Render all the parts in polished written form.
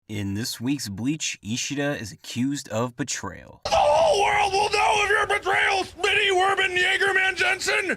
In this week's Bleach, Ishida is accused of betrayal. The whole world will know of your betrayal, Smitty Werben Jaegerman Jensen!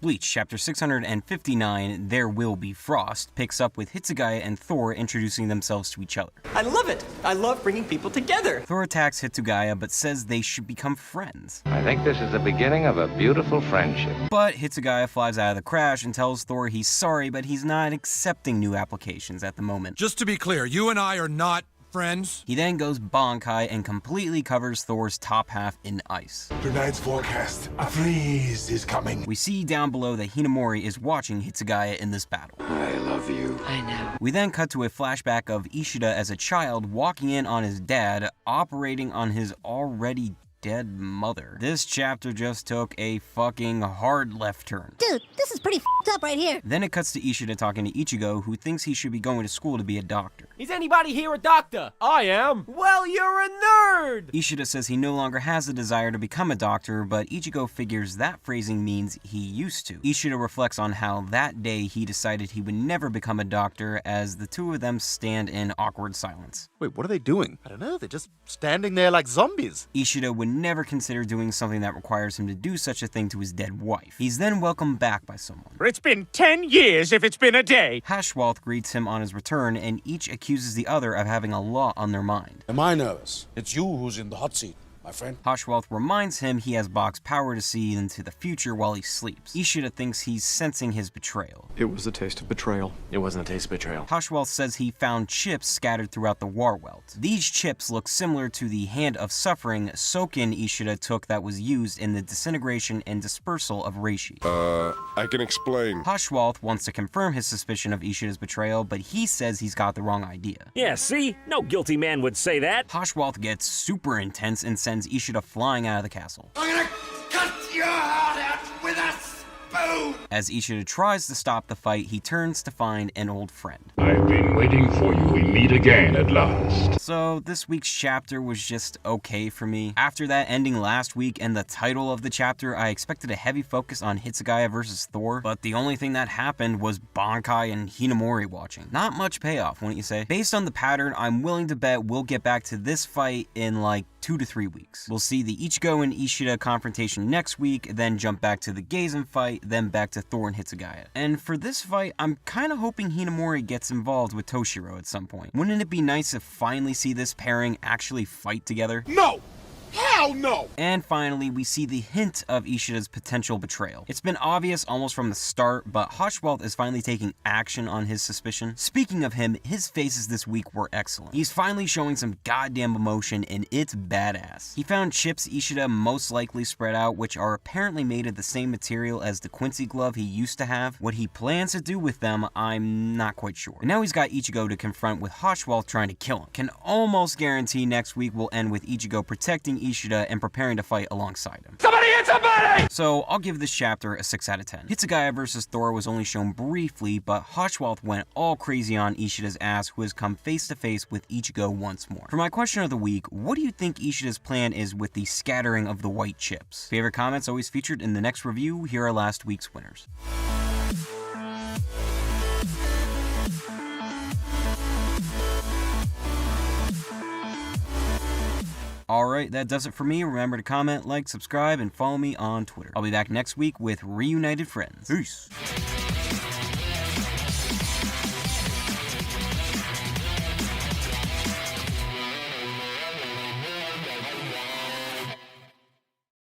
Bleach, chapter 659, There Will Be Frost, picks up with Hitsugaya and Thor introducing themselves to each other. I love it! I love bringing people together! Thor attacks Hitsugaya but says they should become friends. I think this is the beginning of a beautiful friendship. But Hitsugaya flies out of the crash and tells Thor he's sorry, but he's not accepting new applications at the moment. Just to be clear, you and I are not friends? He then goes bonkai and completely covers Thor's top half in ice. Tonight's forecast, a freeze is coming. We see down below that Hinamori is watching Hitsugaya in this battle. I love you. I know. We then cut to a flashback of Ishida as a child walking in on his dad, operating on his already dead mother. This chapter just took a fucking hard left turn. Dude, this is pretty f***ed up right here. Then it cuts to Ishida talking to Ichigo, who thinks he should be going to school to be a doctor. Is anybody here a doctor? I am. Well, you're a nerd! Ishida says he no longer has the desire to become a doctor, but Ichigo figures that phrasing means he used to. Ishida reflects on how that day he decided he would never become a doctor, as the two of them stand in awkward silence. Wait, what are they doing? I don't know, they're just standing there like zombies. Ishida would never consider doing something that requires him to do such a thing to his dead wife. He's then welcomed back by someone. It's been 10 years if it's been a day. Hashwalth greets him on his return, and each accuses the other of having a law on their mind. Am I nervous? It's you who's in the hot seat, my friend. Hashwalth reminds him he has Bach's power to see into the future while he sleeps. Ishida thinks he's sensing his betrayal. It was a taste of betrayal. It wasn't a taste of betrayal. Hashwalth says he found chips scattered throughout the Warwelt. These chips look similar to the Hand of Suffering Soken Ishida took that was used in the disintegration and dispersal of Reishi. I can explain. Hashwalth wants to confirm his suspicion of Ishida's betrayal, but he says he's got the wrong idea. Yeah, see? No guilty man would say that. Hashwalth gets super intense and sends Ishida flying out of the castle. I'm gonna cut your heart out with a spoon! As Ishida tries to stop the fight, he turns to find an old friend. I've been waiting for you. We meet again at last. So this week's chapter was just okay for me. After that ending last week and the title of the chapter, I expected a heavy focus on Hitsugaya versus Thor, but the only thing that happened was Bankai and Hinamori watching. Not much payoff, wouldn't you say? Based on the pattern, I'm willing to bet we'll get back to this fight in like 2 to 3 weeks. We'll see the Ichigo and Ishida confrontation next week, then jump back to the Gazen fight, then back to Thor and Hitsugaya. And for this fight, I'm kinda hoping Hinamori gets involved with Toshiro at some point. Wouldn't it be nice to finally see this pairing actually fight together? No! Hell no! And finally, we see the hint of Ishida's potential betrayal. It's been obvious almost from the start, but Hashwalth is finally taking action on his suspicion. Speaking of him, his faces this week were excellent. He's finally showing some goddamn emotion, and it's badass. He found chips Ishida most likely spread out, which are apparently made of the same material as the Quincy glove he used to have. What he plans to do with them, I'm not quite sure. And now he's got Ichigo to confront with Hashwalth trying to kill him. Can almost guarantee next week will end with Ichigo protecting Ishida and preparing to fight alongside him. Somebody hit somebody! So I'll give this chapter a 6 out of 10. Hitsugaya versus Thor was only shown briefly, but Hashwalth went all crazy on Ishida's ass, who has come face to face with Ichigo once more. For my question of the week, what do you think Ishida's plan is with the scattering of the white chips? Favorite comments always featured in the next review. Here are last week's winners. Alright, that does it for me. Remember to comment, like, subscribe, and follow me on Twitter. I'll be back next week with Reunited Friends. Peace!